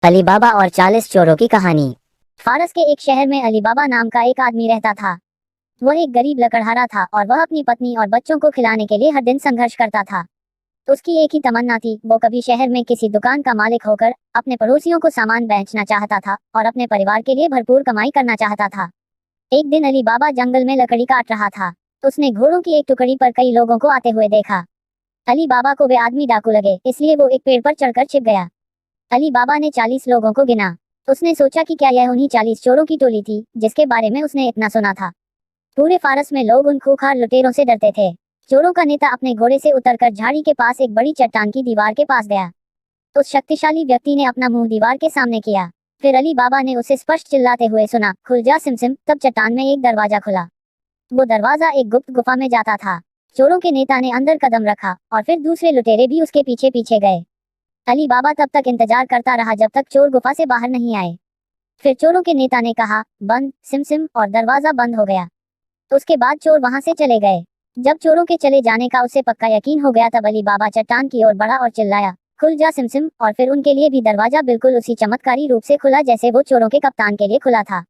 अली बाबा और 40 चोरों की कहानी। फारस के एक शहर में अली बाबा नाम का एक आदमी रहता था। वह एक गरीब लकड़हारा था और वह अपनी पत्नी और बच्चों को खिलाने के लिए हर दिन संघर्ष करता था। उसकी एक ही तमन्ना थी, वो कभी शहर में किसी दुकान का मालिक होकर अपने पड़ोसियों को सामान बेचना चाहता था और अपने परिवार के लिए भरपूर कमाई करना चाहता था। एक दिन अली बाबा जंगल में लकड़ी काट रहा था। उसने घोड़ों की एक टुकड़ी पर कई लोगों को आते हुए देखा। अली बाबा को वे आदमी डाकू लगे, इसलिए वो एक पेड़ पर चढ़कर छिप गया। अली बाबा ने 40 लोगों को गिना। उसने सोचा कि क्या यह उन्हीं 40 चोरों की टोली थी जिसके बारे में उसने इतना सुना था। पूरे फारस में लोग उन खूंखार लुटेरों से डरते थे। चोरों का नेता अपने घोड़े से उतरकर झाड़ी के पास एक बड़ी चट्टान की दीवार के पास गया। उस शक्तिशाली व्यक्ति ने अपना मुंह दीवार के सामने किया। फिर अली बाबा ने उसे स्पष्ट चिल्लाते हुए सुना, खुल जा सिमसिम। तब चट्टान में एक दरवाजा खुला। वो दरवाजा एक गुप्त गुफा में जाता था। चोरों के नेता ने अंदर कदम रखा और फिर दूसरे लुटेरे भी उसके पीछे पीछे गए। अली बाबा तब तक इंतजार करता रहा जब तक चोर गुफा से बाहर नहीं आए। फिर चोरों के नेता ने कहा, बंद सिमसिम, और दरवाजा बंद हो गया। उसके बाद चोर वहां से चले गए। जब चोरों के चले जाने का उसे पक्का यकीन हो गया तब अली बाबा चट्टान की ओर बढ़ा और चिल्लाया, खुल जा सिमसिम, और फिर उनके लिए भी दरवाजा बिल्कुल उसी चमत्कारी रूप से खुला जैसे वो चोरों के कप्तान के लिए खुला था।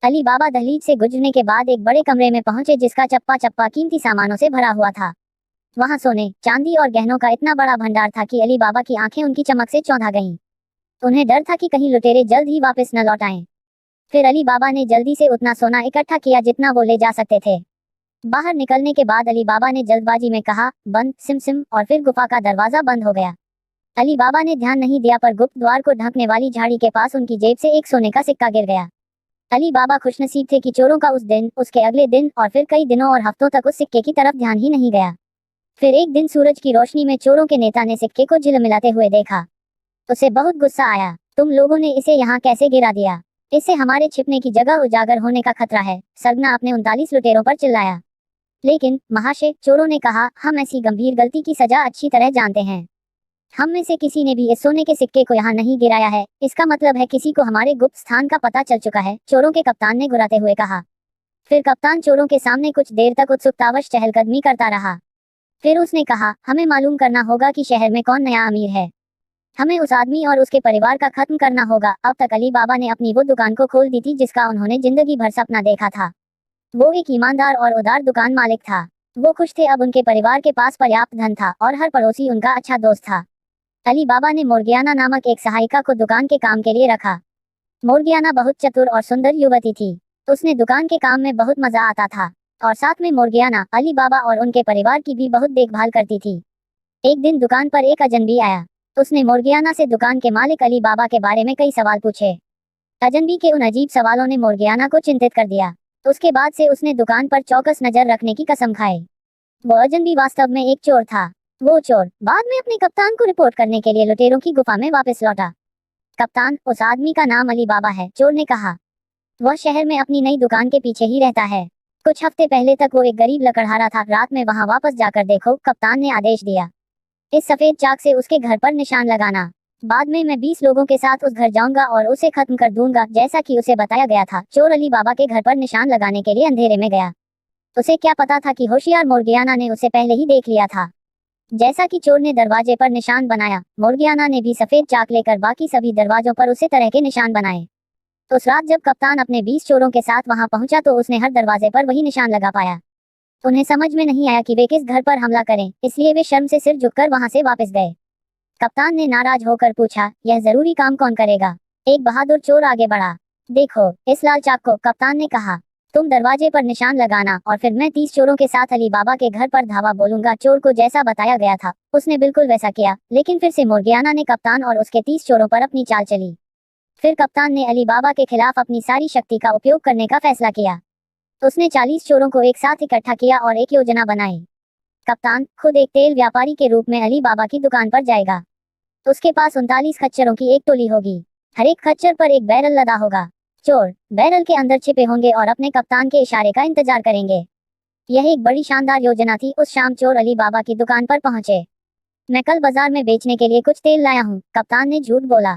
अली बाबा दहलीज से गुजरने के बाद एक बड़े कमरे में पहुंचे जिसका चप्पा चप्पा कीमती सामानों से भरा हुआ था। वहां सोने, चांदी और गहनों का इतना बड़ा भंडार था कि अली बाबा की आंखें उनकी चमक से चौंधा गईं। उन्हें डर था कि कहीं लुटेरे जल्द ही वापस न लौट आएं। फिर अली बाबा ने जल्दी से उतना सोना इकट्ठा किया जितना वो ले जा सकते थे। बाहर निकलने के बाद अली बाबा ने जल्दबाजी में कहा, बंद सिमसिम, और फिर गुफा का दरवाजा बंद हो गया। अली बाबा ने ध्यान नहीं दिया पर गुप्त द्वार को ढकने वाली झाड़ी के पास उनकी जेब से एक सोने का सिक्का गिर गया। अली बाबा खुशनसीब थे कि चोरों का उस दिन, उसके अगले दिन और फिर कई दिनों और हफ्तों तक उस सिक्के की तरफ ध्यान ही नहीं गया। फिर एक दिन सूरज की रोशनी में चोरों के नेता ने सिक्के को झिलमिलाते हुए देखा। उसे बहुत गुस्सा आया। तुम लोगों ने इसे यहाँ कैसे गिरा दिया? इससे हमारे छिपने की जगह उजागर होने का खतरा है, सरगना अपने 39 लुटेरों पर चिल्लाया। लेकिन महाशय, चोरों ने कहा, हम ऐसी गंभीर गलती की सजा अच्छी तरह जानते हैं। हम में से किसी ने भी इस सोने के सिक्के को यहाँ नहीं गिराया है। इसका मतलब है किसी को हमारे गुप्त स्थान का पता चल चुका है, चोरों के कप्तान ने घुराते हुए कहा। फिर कप्तान चोरों के सामने कुछ देर तक उत्सुकतावश चहलकदमी करता रहा। फिर उसने कहा, हमें मालूम करना होगा कि शहर में कौन नया अमीर है। हमें उस आदमी और उसके परिवार का खत्म करना होगा। अब तक अली बाबा ने अपनी वो दुकान को खोल दी थी जिसका उन्होंने जिंदगी भर सपना देखा था। वो एक ईमानदार और उदार दुकान मालिक था। वो खुश थे, अब उनके परिवार के पास पर्याप्त धन था और हर पड़ोसी उनका अच्छा दोस्त था। अली बाबा ने मोर्गियाना नामक एक सहायिका को दुकान के काम के लिए रखा। मोर्गियाना बहुत चतुर और सुंदर युवती थी। उसने दुकान के काम में बहुत मजा आता था और साथ में मोर्गियाना अली बाबा और उनके परिवार की भी बहुत देखभाल करती थी। एक दिन दुकान पर एक अजनबी आया। उसने मोर्गियाना से दुकान के मालिक अली बाबा के बारे में कई सवाल पूछे। अजनबी के उन अजीब सवालों ने मोर्गियाना को चिंतित कर दिया। उसके बाद से उसने दुकान पर चौकस नजर रखने की कसम खाई। वो अजनबी वास्तव में एक चोर था। वो चोर बाद में अपने कप्तान को रिपोर्ट करने के लिए लुटेरों की गुफा में वापस लौटा। कप्तान, उस आदमी का नाम अली बाबा है, चोर ने कहा। वह शहर में अपनी नई दुकान के पीछे ही रहता है। कुछ हफ्ते पहले तक वो एक गरीब लकड़हारा था। रात में वहां वापस जाकर देखो, कप्तान ने आदेश दिया। इस सफेद चाक से उसके घर पर निशान लगाना। बाद में मैं 20 लोगों के साथ उस घर जाऊंगा और उसे खत्म कर दूंगा जैसा कि उसे बताया गया था। चोर अली बाबा के घर पर निशान लगाने के लिए अंधेरे में गया। उसे क्या पता था कि होशियार मोर्गियाना ने उसे पहले ही देख लिया था। जैसा कि चोर ने दरवाजे पर निशान बनाया, मोर्गियाना ने भी सफेद चाक लेकर बाकी सभी दरवाजों पर उसी तरह के निशान बनाए। तो उस रात जब कप्तान अपने 20 चोरों के साथ वहां पहुंचा तो उसने हर दरवाजे पर वही निशान लगा पाया। उन्हें समझ में नहीं आया कि वे किस घर पर हमला करें, इसलिए वे शर्म से सिर झुककर वहां से वापस गए। कप्तान ने नाराज होकर पूछा, यह जरूरी काम कौन करेगा? एक बहादुर चोर आगे बढ़ा। देखो इस लाल चाक को, कप्तान ने कहा। तुम दरवाजे पर निशान लगाना और फिर मैं 30 चोरों के साथ अली बाबा के घर पर धावा बोलूंगा। चोर को जैसा बताया गया था उसने बिल्कुल वैसा किया, लेकिन फिर से मोर्गियाना ने कप्तान और उसके 30 चोरों पर अपनी चाल चली। फिर कप्तान ने अली बाबा के खिलाफ अपनी सारी शक्ति का उपयोग करने का फैसला किया। उसने 40 चोरों को एक साथ इकट्ठा किया और एक योजना बनाई। कप्तान खुद एक तेल व्यापारी के रूप में अली बाबा की दुकान पर जाएगा। उसके पास 39 खच्चरों की एक टोली होगी। हर एक खच्चर पर एक बैरल लदा होगा। चोर बैरल के अंदर छिपे होंगे और अपने कप्तान के इशारे का इंतजार करेंगे। यह एक बड़ी शानदार योजना थी। उस शाम चोर अली बाबा की दुकान पर पहुंचे। मैं कल बाजार में बेचने के लिए कुछ तेल लाया हूँ, कप्तान ने झूठ बोला।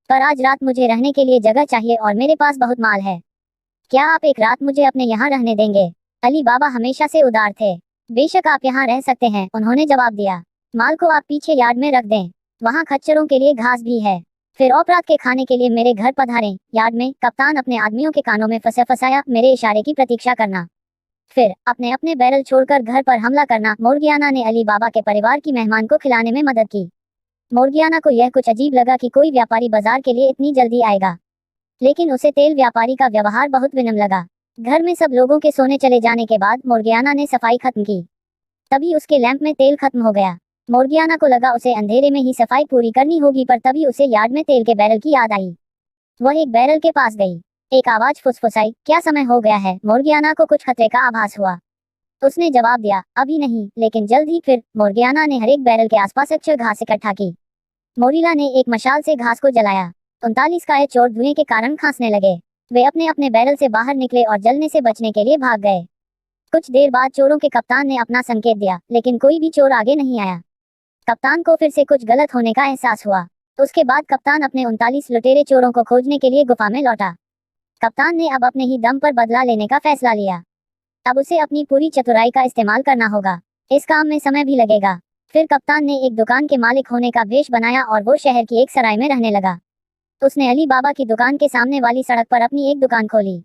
पर आज रात मुझे रहने के लिए जगह चाहिए और मेरे पास बहुत माल है। क्या आप एक रात मुझे अपने यहाँ रहने देंगे? अली बाबा हमेशा से उदार थे। बेशक आप यहाँ रह सकते हैं, उन्होंने जवाब दिया। माल को आप पीछे यार्ड में रख दें, वहाँ खच्चरों के लिए घास भी है। फिर और रात के खाने के लिए मेरे घर पधारें। यार्ड में कप्तान अपने आदमियों के कानों में फंसाया मेरे इशारे की प्रतीक्षा करना, फिर अपने अपने बैरल छोड़कर घर पर हमला करना। मोर्गियाना ने अली बाबा के परिवार की मेहमान को खिलाने में मदद की। मोर्गियाना को यह कुछ अजीब लगा कि कोई व्यापारी बाजार के लिए इतनी जल्दी आएगा, लेकिन उसे तेल व्यापारी का व्यवहार बहुत विनम्र लगा। घर में सब लोगों के सोने चले जाने के बाद मोर्गियाना ने सफाई खत्म की। तभी उसके लैंप में तेल खत्म हो गया। मोर्गियाना को लगा उसे अंधेरे में ही सफाई पूरी करनी होगी, पर तभी उसे यार्ड में तेल के बैरल की याद आई। वह एक बैरल के पास गई। एक आवाज फुसफुसाई, क्या समय हो गया है? मोर्गियाना को कुछ खतरे का आभास हुआ। उसने जवाब दिया, अभी नहीं, लेकिन जल्द ही। फिर मोर्गियाना ने हर एक बैरल के आसपास अच्छी घास इकट्ठा की। मोरिला ने एक मशाल से घास को जलाया। 39 काये चोर धुएं के कारण खांसने लगे। वे अपने अपने बैरल से बाहर निकले और जलने से बचने के लिए भाग गए। कुछ देर बाद चोरों के कप्तान ने अपना संकेत दिया, लेकिन कोई भी चोर आगे नहीं आया। कप्तान को फिर से कुछ गलत होने का एहसास हुआ। उसके बाद कप्तान अपने 39 लुटेरे चोरों को खोजने के लिए गुफा में लौटा। कप्तान ने अब अपने ही दम पर बदला लेने का फैसला लिया। अब उसे अपनी पूरी चतुराई का इस्तेमाल करना होगा। इस काम में समय भी लगेगा। फिर कप्तान ने एक दुकान के मालिक होने का वेश बनाया और वो शहर की एक सराय में रहने लगा। उसने अली बाबा की दुकान के सामने वाली सड़क पर अपनी एक दुकान खोली।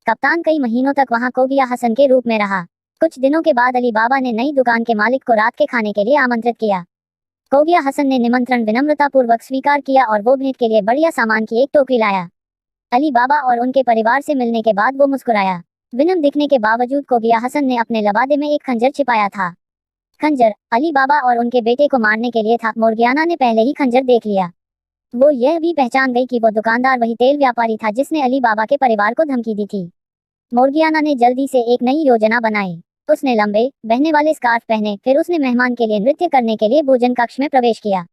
कप्तान कई महीनों तक वहां कोगिया हसन के रूप में रहा। कुछ दिनों के बाद अली बाबा ने नई दुकान के मालिक को रात के खाने के लिए आमंत्रित किया। कोगिया हसन ने निमंत्रण विनम्रतापूर्वक स्वीकार किया और वो भेंट के लिए बढ़िया सामान की एक टोकरी लाया। अली बाबा और उनके परिवार से मिलने के बाद वो मुस्कुराया। विनम्र दिखने के बावजूद कोगिया हसन ने अपने लबादे में एक खंजर छिपाया था। खंजर अली बाबा और उनके बेटे को मारने के लिए था। मोर्गियाना ने पहले ही खंजर देख लिया। वो यह भी पहचान गई कि वो दुकानदार वही तेल व्यापारी था जिसने अली बाबा के परिवार को धमकी दी थी। मोर्गियाना ने जल्दी से एक नई योजना बनाई। उसने लंबे बहने वाले स्कार्फ पहने। फिर उसने मेहमान के लिए नृत्य करने के लिए भोजन कक्ष में प्रवेश किया।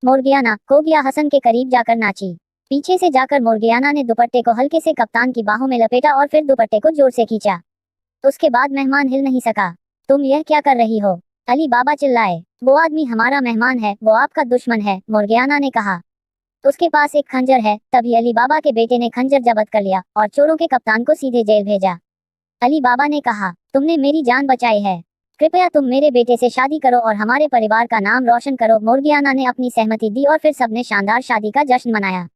मोर्गियाना कोगिया हसन के करीब जाकर नाची। पीछे से जाकर मोर्गियाना ने दुपट्टे को हल्के से कप्तान की बाहों में लपेटा और फिर दुपट्टे को जोर से खींचा। उसके बाद मेहमान हिल नहीं सका। तुम यह क्या कर रही हो? अली बाबा चिल्लाए। वो आदमी हमारा मेहमान है, वो आपका दुश्मन है, मोर्गियाना ने कहा। उसके पास एक खंजर है। तभी अली बाबा के बेटे ने खंजर जब्त कर लिया और चोरों के कप्तान को सीधे जेल भेजा। अली बाबा ने कहा, तुमने मेरी जान बचाई है, कृपया तुम मेरे बेटे से शादी करो और हमारे परिवार का नाम रोशन करो। मोर्गियाना ने अपनी सहमति दी और फिर सबने शानदार शादी का जश्न मनाया।